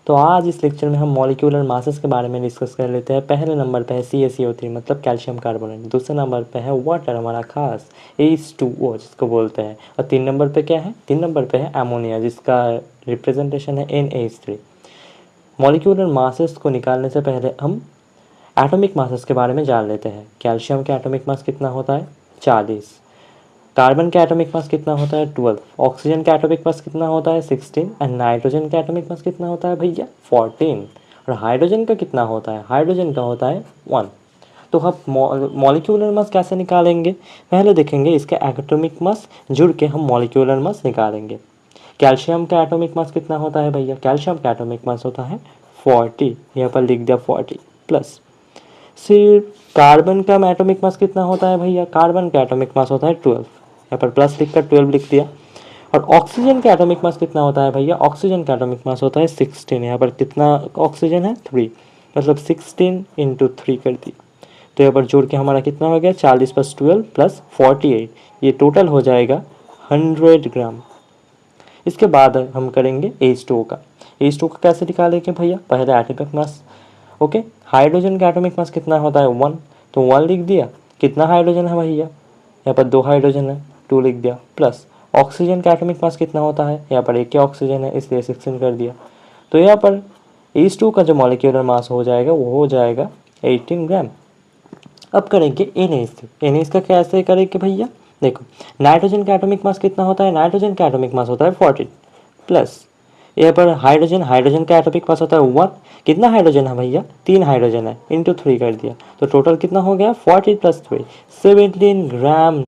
तो आज इस लेक्चर में हम मॉलिक्यूलर मासेस के बारे में डिस्कस कर लेते हैं। पहले नंबर पे है CaCO3 मतलब कैल्शियम कार्बोनेट, दूसरे नंबर पे है वाटर हमारा खास H2O जिसको बोलते हैं, और 3 नंबर पे क्या है, 3 नंबर पे है अमोनिया जिसका रिप्रेजेंटेशन है NH3। मॉलिक्यूलर मासेस को निकालने से पहले हम एटॉमिक मासेस के बारे में जान लेते हैं। कैल्शियम का एटॉमिक मास कितना होता है 40, कार्बन का एटॉमिक मास कितना होता है 12, ऑक्सीजन का एटॉमिक मास कितना होता है 16 एंड नाइट्रोजन का एटॉमिक मास कितना होता है भैया 14, और हाइड्रोजन का कितना होता है, हाइड्रोजन का होता है 1। तो हम मॉलिक्यूलर मास कैसे निकालेंगे, पहले देखेंगे इसके एटॉमिक मास जुड़ के हम मॉलिक्यूलर मास निकालेंगे। कैल्शियम का एटॉमिक मास कितना होता है भैया, कैल्शियम का एटॉमिक मास होता है 40, यहाँ पर लिख दिया 40 प्लस। फिर कार्बन का एटॉमिक मास कितना होता है भैया, कार्बन का एटॉमिक मास होता है 12, यहाँ पर प्लस लिख कर 12 लिख दिया। और ऑक्सीजन का एटॉमिक मास कितना होता है भैया, ऑक्सीजन का एटॉमिक मास होता है 16, यहाँ पर कितना ऑक्सीजन है 3, मतलब 16 इंटू 3 कर दिया। तो यहाँ पर जोड़ के हमारा कितना हो गया 40 + 12 + 48, ये टोटल हो जाएगा 100 ग्राम। इसके बाद हम करेंगे H2O का। H2O का कैसे निकालेंगे भैया, पहले एटॉमिक मास। ओके, हाइड्रोजन का एटॉमिक मास कितना होता है 1, तो 1 लिख दिया। कितना हाइड्रोजन है भैया, यहाँ पर 2 हाइड्रोजन है 2 लिख दिया, प्लस ऑक्सीजन का एटॉमिक मास कितना होता है, यहाँ पर एक ही ऑक्सीजन है इसलिए 16 कर दिया। तो यहाँ पर H2 का जो मॉलिक्यूलर मास हो जाएगा वो हो जाएगा 18 ग्राम। अब करेंगे NH3। NH का कैसे करेंगे भैया, देखो नाइट्रोजन का एटॉमिक मास कितना होता है, नाइट्रोजन का एटॉमिक मास होता है 14, प्लस यहाँ पर हाइड्रोजन, हाइड्रोजन का एटॉमिक मास होता है 1, कितना हाइड्रोजन है भैया 3 हाइड्रोजन है इंटू 3 कर दिया, तो टोटल कितना हो गया 40 + 3 17 ग्राम